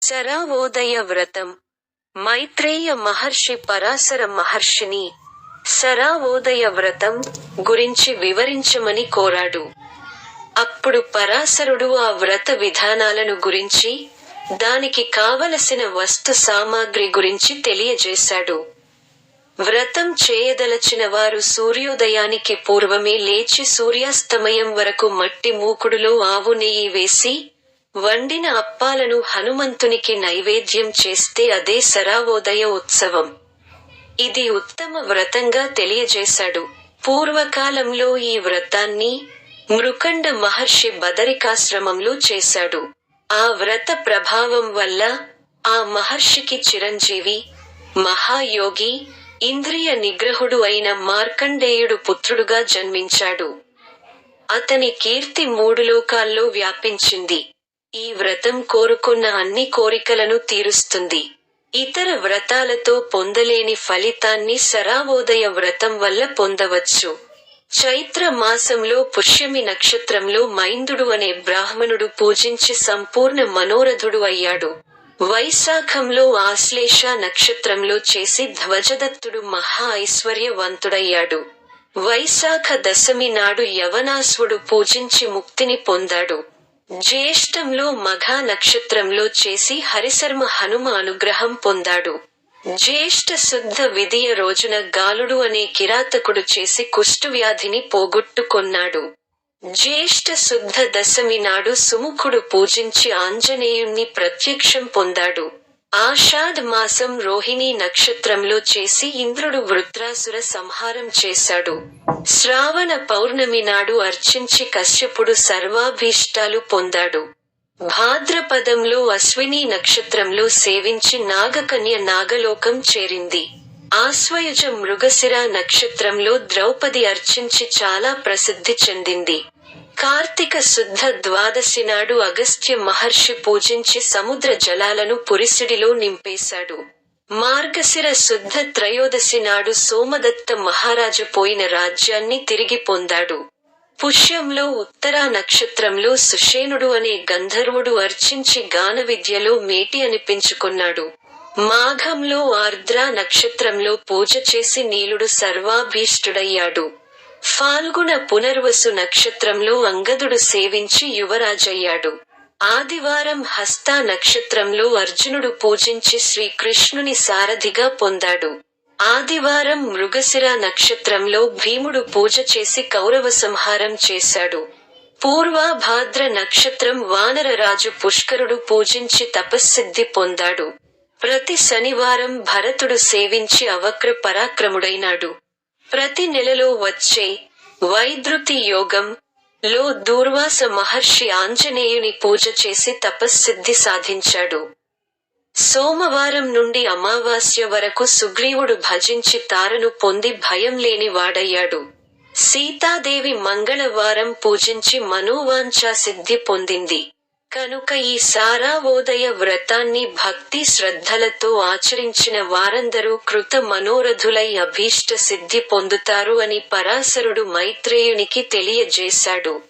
సరావోదయ వ్రతం. మైత్రేయ మహర్షి పరాశర మహర్షిని సరావోదయ వ్రతం గురించి వివరించమని కోరాడు. అప్పుడు పరాశరుడు ఆ వ్రత విధానాలను గురించి, దానికి కావలసిన వస్తు సామాగ్రి గురించి తెలియజేశాడు. వ్రతం చేయదలచిన వారు సూర్యోదయానికి పూర్వమే లేచి సూర్యాస్తమయం వరకు మట్టి మూకుడులో ఆవు నెయ్యి వేసి, వండిన అప్పాలను హనుమంతునికి నైవేద్యం చేస్తే అదే సరావోదయ ఉత్సవం. ఇది ఉత్తమ వ్రతంగా తెలియజేశాడు. పూర్వకాలంలో ఈ వ్రతాన్ని మృకండ మహర్షి బదరికాశ్రమంలో చేశాడు. ఆ వ్రత ప్రభావం వల్ల ఆ మహర్షికి చిరంజీవి, మహాయోగి, ఇంద్రియ నిగ్రహుడు అయిన మార్కండేయుడు పుత్రుడుగా జన్మించాడు. అతని కీర్తి మూడు లోకాల్లో వ్యాపించింది. ఈ వ్రతం కోరుకున్న అన్ని కోరికలను తీరుస్తుంది. ఇతర వ్రతాలతో పొందలేని ఫలితాన్ని సరావోదయ వ్రతం వల్ల పొందవచ్చు. చైత్ర మాసంలో పుష్యమి నక్షత్రంలో మైందుడు అనే బ్రాహ్మణుడు పూజించి సంపూర్ణ మనోరథుడు అయ్యాడు. వైశాఖంలో ఆశ్లేష నక్షత్రంలో చేసి ధ్వజదత్తుడు మహా ఐశ్వర్యవంతుడయ్యాడు. వైశాఖ దశమి నాడు యవనాశ్వుడు పూజించి ముక్తిని పొందాడు. జ్యేష్ఠంలో మఘా నక్షత్రంలో చేసి హరిశర్మ హనుమ అనుగ్రహం పొందాడు. జ్యేష్ఠ శుద్ధ విదియ రోజున గాలుడు అనే కిరాతకుడు చేసి కుష్ఠవ్యాధిని పోగొట్టుకొన్నాడు. జ్యేష్ఠ శుద్ధ దశమి నాడు సుముఖుడు పూజించి ఆంజనేయుణ్ణి ప్రత్యక్షం పొందాడు. ఆషాఢ మాసం రోహిణీ నక్షత్రంలో చేసి ఇంద్రుడు వృత్రాసుర సంహారం చేశాడు. శ్రావణ పౌర్ణమి నాడు అర్చించి కశ్యపుడు సర్వాభీష్టాలు పొందాడు. భాద్రపదంలో అశ్వినీ నక్షత్రంలో సేవించి నాగకన్య నాగలోకం చేరింది. ఆశ్వయుజ మృగశిర నక్షత్రంలో ద్రౌపది అర్చించి చాలా ప్రసిద్ధి చెందింది. కార్తీక శుద్ధ ద్వాదశి నాడు అగస్త్య మహర్షి పూజించి సముద్ర జలాలను పురిసిడిలో నింపేశాడు. మార్గశిర శుద్ధ త్రయోదశి నాడు సోమదత్త మహారాజు పోయిన రాజ్యాన్ని తిరిగి పొందాడు. పుష్యంలో ఉత్తరా నక్షత్రంలో సుషేనుడు అనే గంధర్వుడు అర్చించి గాన విద్యలో మేటి అనిపించుకున్నాడు. మాఘంలో ఆర్ద్రా నక్షత్రంలో పూజ చేసి నీలుడు సర్వాభీష్టుడయ్యాడు. ఫాల్గుణ పునర్వసు నక్షత్రంలో అంగదుడు సేవించి యువరాజయ్యాడు. ఆదివారం హస్తా నక్షత్రంలో అర్జునుడు పూజించి శ్రీకృష్ణుని సారథిగా పొందాడు. ఆదివారం మృగశిర నక్షత్రంలో భీముడు పూజ చేసి కౌరవ సంహారం చేశాడు. పూర్వభాద్ర నక్షత్రం వానరరాజు పుష్కరుడు పూజించి తపస్సిద్ధి పొందాడు. ప్రతి శనివారం భరతుడు సేవించి అవక్ర పరాక్రముడైనాడు. ప్రతి నెలలో వచ్చే వైద్రుతి యోగం లో దూర్వాస మహర్షి ఆంజనేయుని పూజ చేసి తపస్సిద్ధి సాధించాడు. సోమవారం నుండి అమావాస్య వరకు సుగ్రీవుడు భజించి తారను పొంది భయం లేని వాడయ్యాడు. సీతాదేవి మంగళవారం పూజించి మనోవాంఛా సిద్ధి పొందింది. కనుక ఈ సారావోదయ వ్రతాన్ని భక్తి శ్రద్ధలతో ఆచరించిన వారందరూ కృత మనోరథులై అభీష్ట సిద్ధి పొందుతారు అని పరాశరుడు మైత్రేయునికి తెలియజేశాడు.